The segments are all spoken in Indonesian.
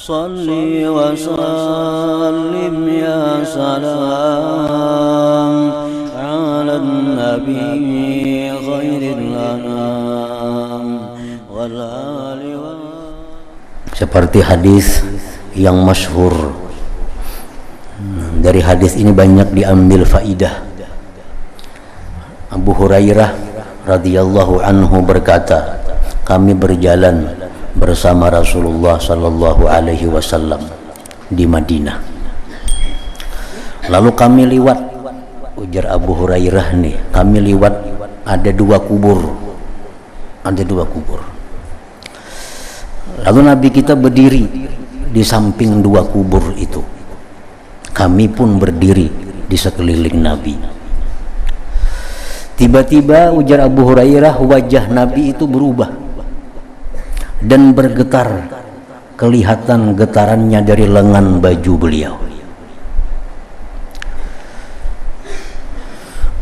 Salli wa sallim ya salam ala nabi khairil anam wal ali wa. Seperti hadis yang masyhur. Dari hadis ini banyak diambil faidah. Abu Hurairah radhiyallahu anhu berkata, kami berjalan bersama Rasulullah sallallahu alaihi wasallam di Madinah. Lalu kami liwat, ujar Abu Hurairah nih, kami liwat ada dua kubur. Lalu Nabi kita berdiri di samping dua kubur itu. Kami pun berdiri di sekeliling Nabi. Tiba-tiba ujar Abu Hurairah, wajah Nabi itu berubah dan bergetar, kelihatan getarannya dari lengan baju beliau.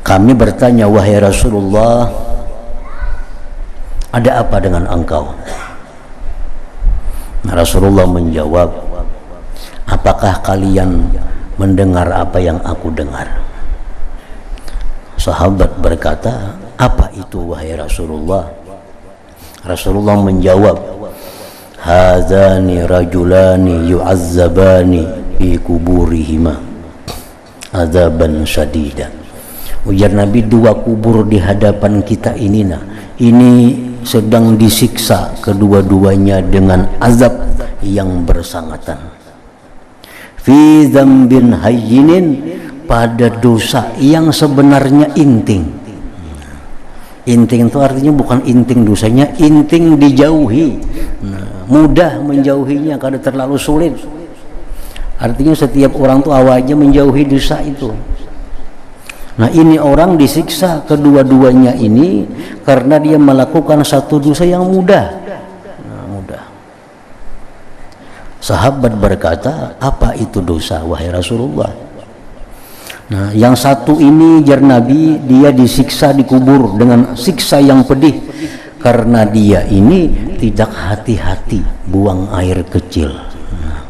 Kami bertanya, wahai Rasulullah, ada apa dengan engkau? Rasulullah menjawab, apakah kalian mendengar apa yang aku dengar? Sahabat berkata, apa itu wahai Rasulullah? Rasulullah menjawab, hadzani rajulani yu'azzabani fi kuburihima azaban syadidan. Ujar Nabi, dua kubur di hadapan kita ini sedang disiksa kedua-duanya dengan azab yang bersangatan. Fi dzambin hayyinin, pada dosa yang sebenarnya inting. Inting itu artinya bukan inting dosanya, inting dijauhi, mudah menjauhinya karena terlalu sulit. Artinya setiap orang tuh awalnya menjauhi dosa itu. Nah, ini orang disiksa kedua-duanya ini karena dia melakukan satu dosa yang mudah. Sahabat berkata, apa itu dosa wahai Rasulullah? Nah, yang satu ini jar Nabi, dia disiksa dikubur dengan siksa yang pedih karena dia ini tidak hati-hati buang air kecil.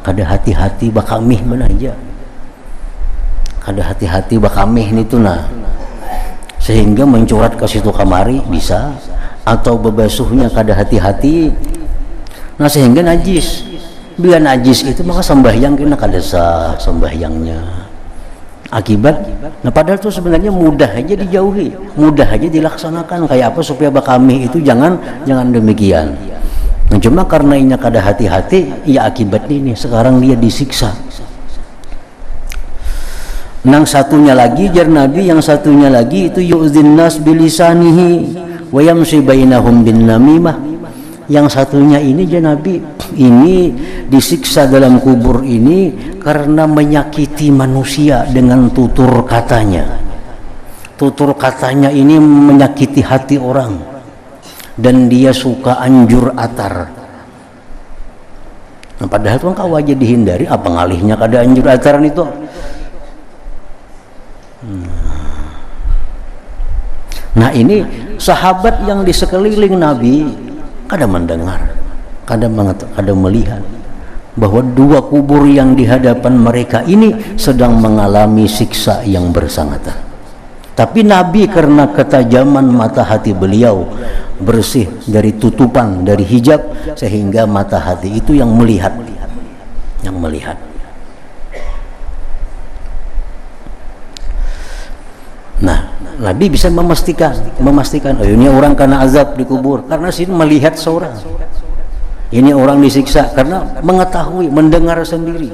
Kada hati-hati bakamih mana aja. Kada hati-hati bakamih itu sehingga mencurat ke situ kamari bisa, atau bebasuhnya kada hati-hati. Nah, sehingga najis. Bila najis itu maka sembahyang kena kada sah sembahyangnya. Akibat, padahal itu sebenarnya mudah aja dijauhi, mudah aja dilaksanakan. Kayak apa supaya bakami itu jangan demikian. Nah, cuma karena ini kada hati-hati, ya akibat ini sekarang dia disiksa. Yang satunya lagi jar Nabi, yang satunya lagi itu yu'zin nas bilisanihi wa yamshi bainahum bin namimah. Yang satunya ini jar Nabi, ini disiksa dalam kubur ini karena menyakiti manusia dengan tutur katanya. Tutur katanya ini menyakiti hati orang, dan dia suka anjur atar. Nah, padahal itu kan aja dihindari, apa ngalihnya kada anjur ataran itu. Nah, ini sahabat yang di sekeliling Nabi kada mendengar, kada melihat bahwa dua kubur yang di hadapan mereka ini sedang mengalami siksa yang bersangatan. Tapi Nabi karena ketajaman mata hati beliau bersih dari tutupan, dari hijab, sehingga mata hati itu yang melihat. Nah, Nabi bisa memastikan, oh ini orang kena azab di kubur karena sini melihat seorang. Ini orang disiksa karena mengetahui, mendengar sendiri.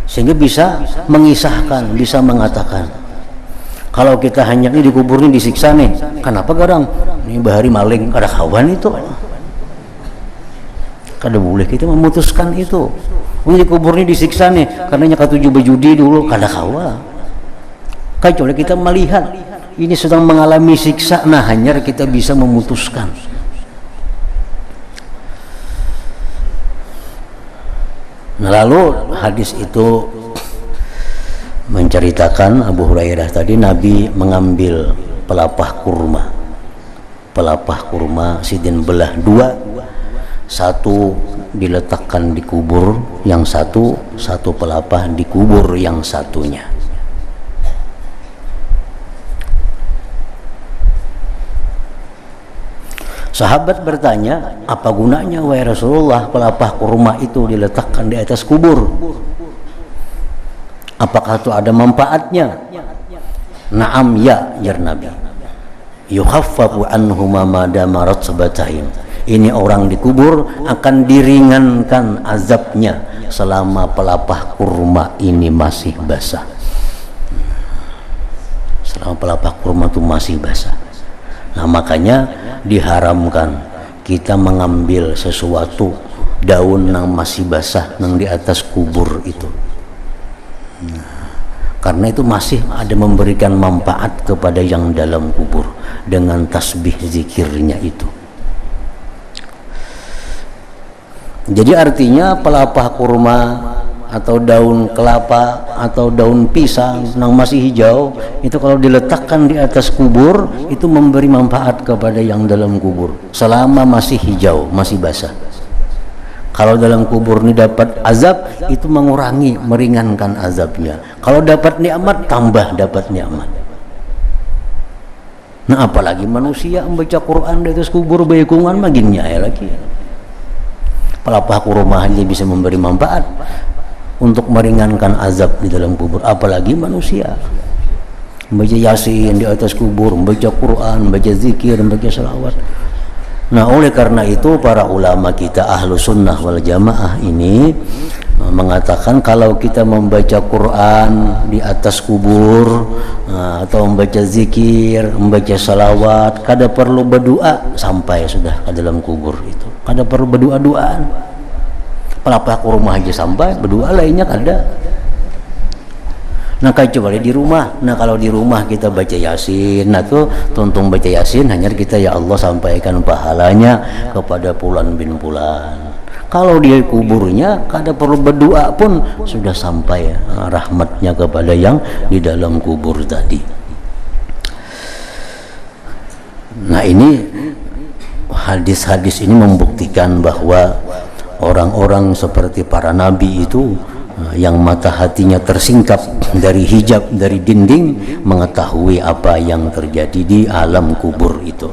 Sehingga bisa mengisahkan, bisa mengatakan. Kalau kita hanya ini di kubur ini disiksa nih, kenapa garang? Ini bahari maling, kada kawan itu. Kada boleh kita memutuskan itu. Ini di kubur ini disiksa nih, karena katuju berjudi dulu, kada kawan. Kecuali kita melihat ini sedang mengalami siksa, nah hanya kita bisa memutuskan. Nah, lalu hadis itu menceritakan Abu Hurairah tadi, Nabi mengambil pelapah kurma sidin belah dua, Satu diletakkan di kubur yang satu pelepah di kubur yang satunya. Sahabat bertanya, apa gunanya wahai Rasulullah pelepah kurma itu diletakkan di atas kubur? Apakah itu ada manfaatnya? Naam ya Nabi. Yukhaffafu anhuma ma dama ratbatayn. Ini orang dikubur akan diringankan azabnya selama pelepah kurma ini masih basah. Selama pelepah kurma itu masih basah. Nah, makanya diharamkan kita mengambil sesuatu daun yang masih basah yang di atas kubur itu. Karena itu masih ada memberikan manfaat kepada yang dalam kubur dengan tasbih zikirnya itu. Jadi artinya pelepah kurma atau daun kelapa atau daun pisang yang masih hijau itu kalau diletakkan di atas kubur itu memberi manfaat kepada yang dalam kubur selama masih hijau, masih basah. Kalau dalam kubur ini dapat azab, itu mengurangi, meringankan azabnya. Kalau dapat nikmat, tambah dapat nikmat. Nah, apalagi manusia membaca Quran di atas kubur bayikungan makin nyai lagi. Pelepah kurma hanya bisa memberi manfaat untuk meringankan azab di dalam kubur, apalagi manusia. Membaca Yasin di atas kubur, membaca Quran, membaca zikir, membaca salawat. Nah, oleh karena itu para ulama kita ahlu sunnah wal jamaah ini mengatakan kalau kita membaca Quran di atas kubur atau membaca zikir, membaca salawat, kada perlu berdoa sampai sudah ke dalam kubur itu. Kada perlu berdoa-doaan. Pelepah kurma aja sampai, berdoa lainnya kada. Nah, kecuali di rumah. Nah, kalau di rumah kita baca Yasin, nah tuh tuntung baca Yasin hanya kita ya Allah sampaikan pahalanya kepada Fulan bin Fulan. Kalau di kuburnya kada perlu berdoa pun sudah sampai rahmatnya kepada yang di dalam kubur tadi. Nah, ini hadis-hadis ini membuktikan bahwa orang-orang seperti para nabi itu yang mata hatinya tersingkap dari hijab, dari dinding, mengetahui apa yang terjadi di alam kubur itu.